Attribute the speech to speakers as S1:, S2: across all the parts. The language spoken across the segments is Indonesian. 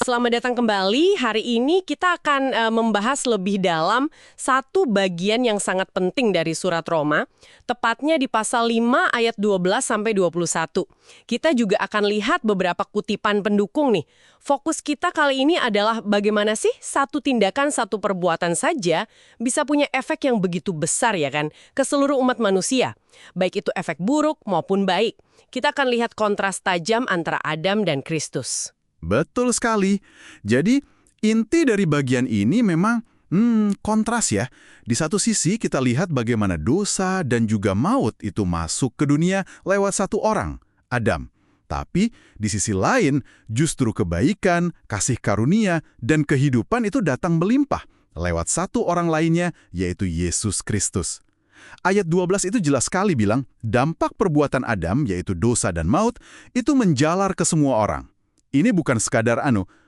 S1: Selamat datang kembali. Hari ini kita akan membahas lebih dalam satu bagian yang sangat penting dari surat Roma, tepatnya di pasal 5 ayat 12 sampai 21. Kita juga akan lihat beberapa kutipan pendukung nih. Fokus kita kali ini adalah bagaimana sih satu tindakan, satu perbuatan saja bisa punya efek yang begitu besar ya kan ke seluruh umat manusia. Baik itu efek buruk maupun baik. Kita akan lihat kontras tajam antara Adam dan Kristus.
S2: Betul sekali. Jadi, inti dari bagian ini memang kontras ya. Di satu sisi kita lihat bagaimana dosa dan juga maut itu masuk ke dunia lewat satu orang, Adam. Tapi di sisi lain, justru kebaikan, kasih karunia, dan kehidupan itu datang melimpah lewat satu orang lainnya, yaitu Yesus Kristus. Ayat 12 itu jelas sekali bilang, dampak perbuatan Adam, yaitu dosa dan maut, itu menjalar ke semua orang. Ini bukan sekadar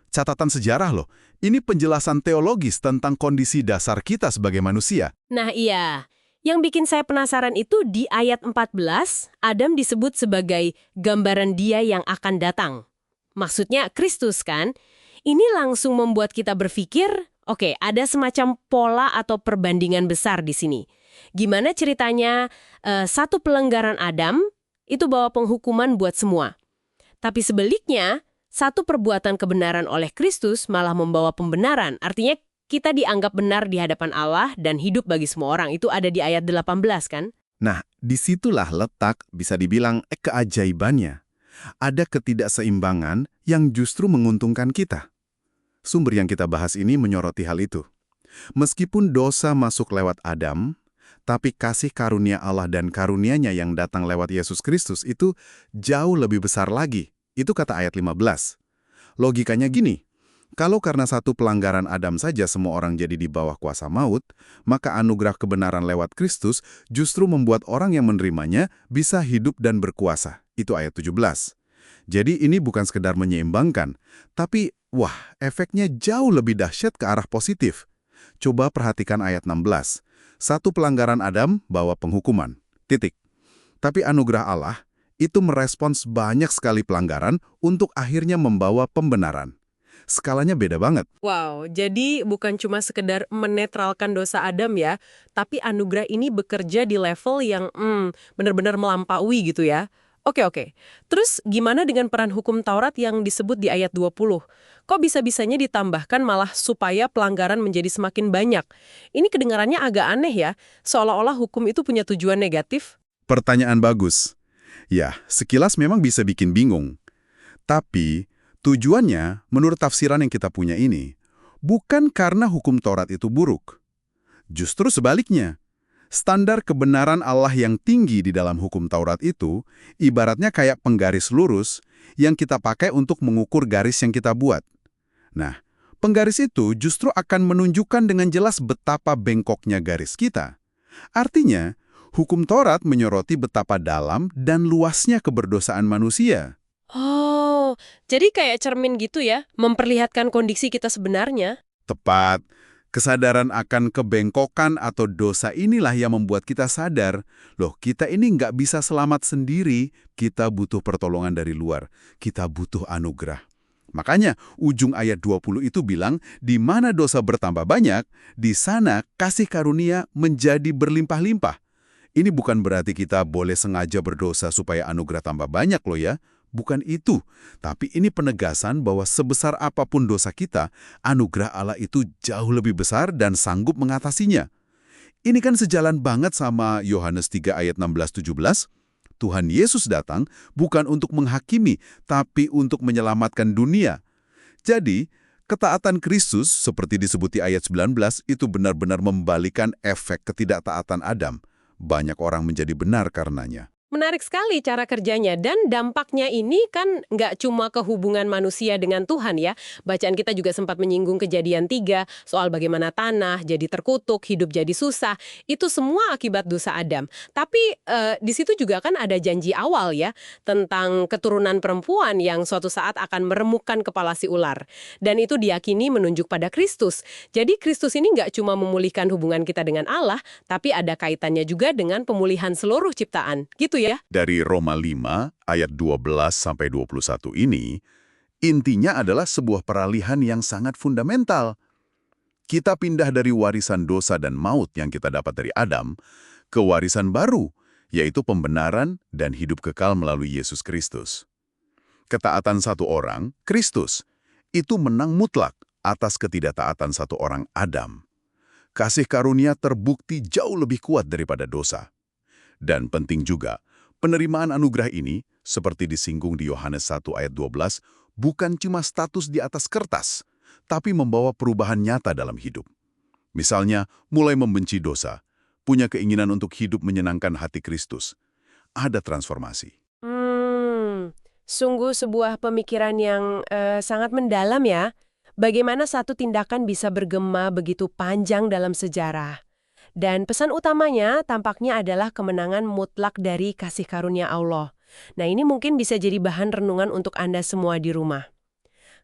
S2: catatan sejarah loh. Ini penjelasan teologis tentang kondisi dasar kita sebagai manusia.
S1: Nah iya, yang bikin saya penasaran itu di ayat 14, Adam disebut sebagai gambaran dia yang akan datang. Maksudnya Kristus kan? Ini langsung membuat kita berpikir, oke, ada semacam pola atau perbandingan besar di sini. Gimana ceritanya satu pelanggaran Adam itu bawa penghukuman buat semua. Tapi sebaliknya, satu perbuatan kebenaran oleh Kristus malah membawa pembenaran. Artinya kita dianggap benar di hadapan Allah dan hidup bagi semua orang. Itu ada di ayat 18 kan?
S2: Nah, disitulah letak bisa dibilang keajaibannya. Ada ketidakseimbangan yang justru menguntungkan kita. Sumber yang kita bahas ini menyoroti hal itu. Meskipun dosa masuk lewat Adam, tapi kasih karunia Allah dan karunia-Nya yang datang lewat Yesus Kristus itu jauh lebih besar lagi. Itu kata ayat 15. Logikanya gini, kalau karena satu pelanggaran Adam saja semua orang jadi di bawah kuasa maut, maka anugerah kebenaran lewat Kristus justru membuat orang yang menerimanya bisa hidup dan berkuasa. Itu ayat 17. Jadi ini bukan sekedar menyeimbangkan, tapi efeknya jauh lebih dahsyat ke arah positif. Coba perhatikan ayat 16. Satu pelanggaran Adam bawa penghukuman. Titik. Tapi anugerah Allah itu merespons banyak sekali pelanggaran untuk akhirnya membawa pembenaran. Skalanya beda banget.
S1: Wow, jadi bukan cuma sekedar menetralkan dosa Adam ya, tapi anugerah ini bekerja di level yang benar-benar melampaui gitu ya. Oke. Terus gimana dengan peran hukum Taurat yang disebut di ayat 20? Kok bisa-bisanya ditambahkan malah supaya pelanggaran menjadi semakin banyak? Ini kedengarannya agak aneh ya, seolah-olah hukum itu punya tujuan negatif.
S2: Pertanyaan bagus. Ya, sekilas memang bisa bikin bingung. Tapi, tujuannya, menurut tafsiran yang kita punya ini, bukan karena hukum Taurat itu buruk. Justru sebaliknya, standar kebenaran Allah yang tinggi di dalam hukum Taurat itu, ibaratnya kayak penggaris lurus yang kita pakai untuk mengukur garis yang kita buat. Nah, penggaris itu justru akan menunjukkan dengan jelas betapa bengkoknya garis kita. Artinya, hukum Taurat menyoroti betapa dalam dan luasnya keberdosaan manusia.
S1: Oh, jadi kayak cermin gitu ya, memperlihatkan kondisi kita sebenarnya.
S2: Tepat. Kesadaran akan kebengkokan atau dosa inilah yang membuat kita sadar, loh kita ini nggak bisa selamat sendiri, kita butuh pertolongan dari luar, kita butuh anugerah. Makanya ujung ayat 20 itu bilang, di mana dosa bertambah banyak, di sana kasih karunia menjadi berlimpah-limpah. Ini bukan berarti kita boleh sengaja berdosa supaya anugerah tambah banyak loh ya. Bukan itu. Tapi ini penegasan bahwa sebesar apapun dosa kita, anugerah Allah itu jauh lebih besar dan sanggup mengatasinya. Ini kan sejalan banget sama Yohanes 3 ayat 16-17. Tuhan Yesus datang bukan untuk menghakimi, tapi untuk menyelamatkan dunia. Jadi, ketaatan Kristus, seperti disebut di ayat 19, itu benar-benar membalikan efek ketidaktaatan Adam. Banyak orang menjadi benar karenanya.
S1: Menarik sekali cara kerjanya, dan dampaknya ini kan nggak cuma ke hubungan manusia dengan Tuhan ya. Bacaan kita juga sempat menyinggung Kejadian 3 soal bagaimana tanah jadi terkutuk, hidup jadi susah. Itu semua akibat dosa Adam. Tapi di situ juga kan ada janji awal ya, tentang keturunan perempuan yang suatu saat akan meremukkan kepala si ular. Dan itu diyakini menunjuk pada Kristus. Jadi Kristus ini nggak cuma memulihkan hubungan kita dengan Allah, tapi ada kaitannya juga dengan pemulihan seluruh ciptaan. Gitu ya.
S2: Dari Roma 5 ayat 12-21 ini,
S3: Intinya adalah sebuah peralihan yang sangat fundamental. Kita pindah dari warisan dosa dan maut yang kita dapat dari Adam ke warisan baru, yaitu pembenaran dan hidup kekal melalui Yesus Kristus. Ketaatan satu orang, Kristus, itu menang mutlak atas ketidaktaatan satu orang, Adam. Kasih karunia terbukti jauh lebih kuat daripada dosa. Dan penting juga, penerimaan anugerah ini, seperti disinggung di Yohanes 1 ayat 12, bukan cuma status di atas kertas, tapi membawa perubahan nyata dalam hidup. Misalnya, mulai membenci dosa, punya keinginan untuk hidup menyenangkan hati Kristus. Ada transformasi.
S1: Sungguh sebuah pemikiran yang sangat mendalam ya. Bagaimana satu tindakan bisa bergema begitu panjang dalam sejarah. Dan pesan utamanya tampaknya adalah kemenangan mutlak dari kasih karunia Allah. Nah, ini mungkin bisa jadi bahan renungan untuk Anda semua di rumah.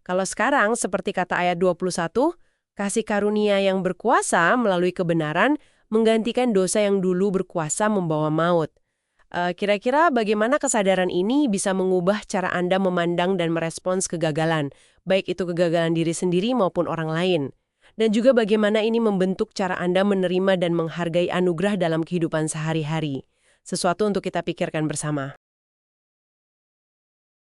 S1: Kalau sekarang, seperti kata ayat 21, kasih karunia yang berkuasa melalui kebenaran menggantikan dosa yang dulu berkuasa membawa maut. Kira-kira bagaimana kesadaran ini bisa mengubah cara Anda memandang dan merespons kegagalan, baik itu kegagalan diri sendiri maupun orang lain? Dan juga bagaimana ini membentuk cara Anda menerima dan menghargai anugerah dalam kehidupan sehari-hari? Sesuatu untuk kita pikirkan bersama.